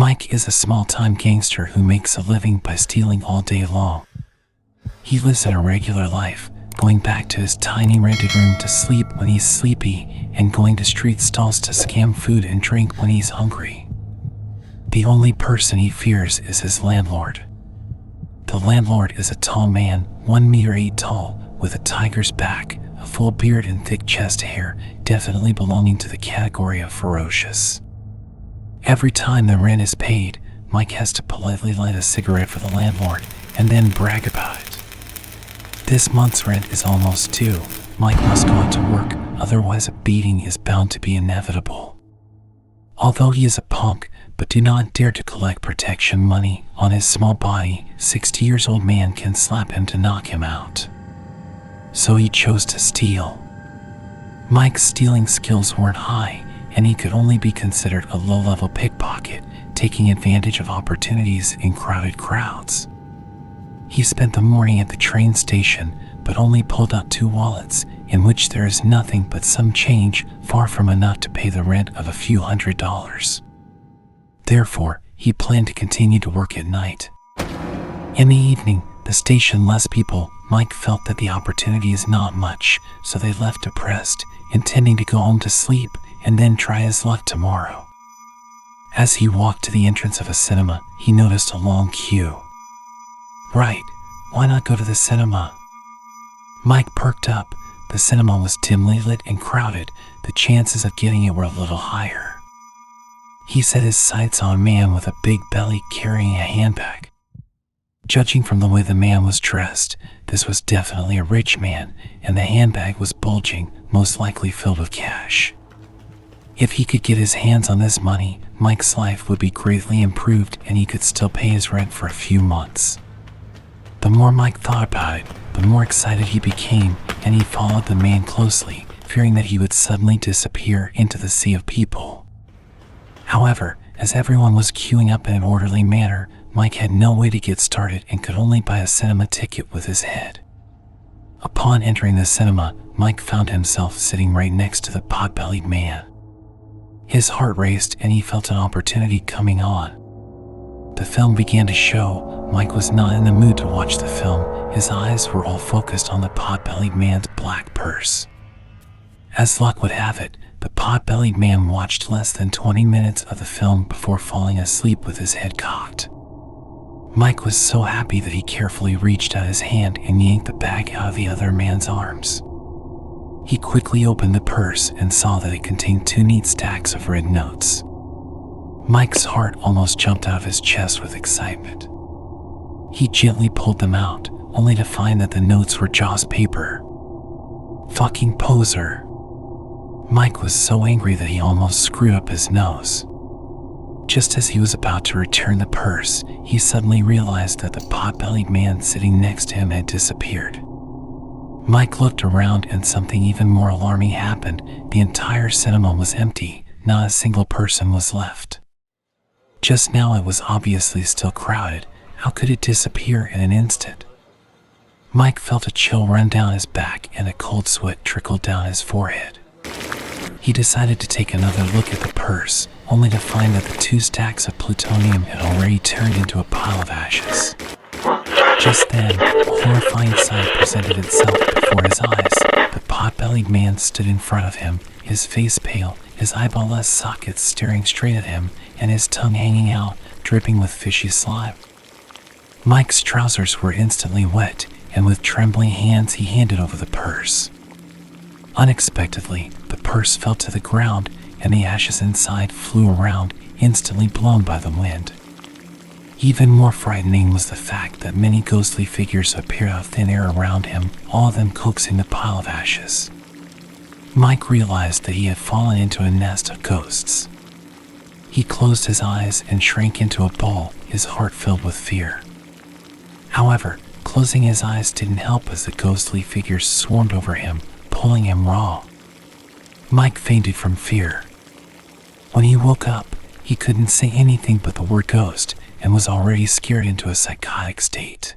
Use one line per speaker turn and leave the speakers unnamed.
Mike is a small-time gangster who makes a living by stealing all day long. He lives an irregular life, going back to his tiny rented room to sleep when he's sleepy, and going to street stalls to scam food and drink when he's hungry. The only person he fears is his landlord. The landlord is a tall man, 1 meter 8 tall, with a tiger's back, a full beard and thick chest hair, definitely belonging to the category of ferocious. Every time the rent is paid, Mike has to politely light a cigarette for the landlord and then brag about it. This month's rent is almost due. Mike must go out to work, otherwise a beating is bound to be inevitable. Although he is a punk, but do not dare to collect protection money on his small body, 60-year-old man can slap him to knock him out. So he chose to steal. Mike's stealing skills weren't high, and he could only be considered a low-level pickpocket, taking advantage of opportunities in crowded crowds. He spent the morning at the train station, but only pulled out 2 wallets, in which there is nothing but some change, far from enough to pay the rent of a few $100s. Therefore, he planned to continue to work at night. In the evening, the station less people, Mike felt that the opportunity is not much, so they left depressed, intending to go home to sleep and then try his luck tomorrow. As he walked to the entrance of a cinema, he noticed a long queue. Right, why not go to the cinema? Mike perked up. The cinema was dimly lit and crowded. The chances of getting it were a little higher. He set his sights on a man with a big belly carrying a handbag. Judging from the way the man was dressed, this was definitely a rich man, and the handbag was bulging, most likely filled with cash. If he could get his hands on this money, Mike's life would be greatly improved and he could still pay his rent for a few months. The more Mike thought about it, the more excited he became, and he followed the man closely, fearing that he would suddenly disappear into the sea of people. However, as everyone was queuing up in an orderly manner, Mike had no way to get started and could only buy a cinema ticket with his head. Upon entering the cinema, Mike found himself sitting right next to the pot-bellied man. His heart raced and he felt an opportunity coming on. The film began to show. Mike was not in the mood to watch the film. His eyes were all focused on the pot-bellied man's black purse. As luck would have it, the pot-bellied man watched less than 20 minutes of the film before falling asleep with his head cocked. Mike was so happy that he carefully reached out his hand and yanked the bag out of the other man's arms. He quickly opened the purse and saw that it contained 2 neat stacks of red notes. Mike's heart almost jumped out of his chest with excitement. He gently pulled them out, only to find that the notes were Jaws paper. Fucking poser. Mike was so angry that he almost screwed up his nose. Just as he was about to return the purse, he suddenly realized that the pot-bellied man sitting next to him had disappeared. Mike looked around and something even more alarming happened. The entire cinema was empty. Not a single person was left. Just now it was obviously still crowded. How could it disappear in an instant? Mike felt a chill run down his back and a cold sweat trickled down his forehead. He decided to take another look at the purse, only to find that the 2 stacks of plutonium had already turned into a pile of ashes. Just then, a horrifying sight presented itself before his eyes. The pot-bellied man stood in front of him, his face pale, his eyeball-less sockets staring straight at him, and his tongue hanging out, dripping with fishy slime. Mike's trousers were instantly wet, and with trembling hands he handed over the purse. Unexpectedly, the purse fell to the ground, and the ashes inside flew around, instantly blown by the wind. Even more frightening was the fact that many ghostly figures appeared out of thin air around him, all of them coaxing the pile of ashes. Mike realized that he had fallen into a nest of ghosts. He closed his eyes and shrank into a ball, his heart filled with fear. However, closing his eyes didn't help as the ghostly figures swarmed over him, pulling him raw. Mike fainted from fear. When he woke up, he couldn't say anything but the word ghost, and was already scared into a psychotic state.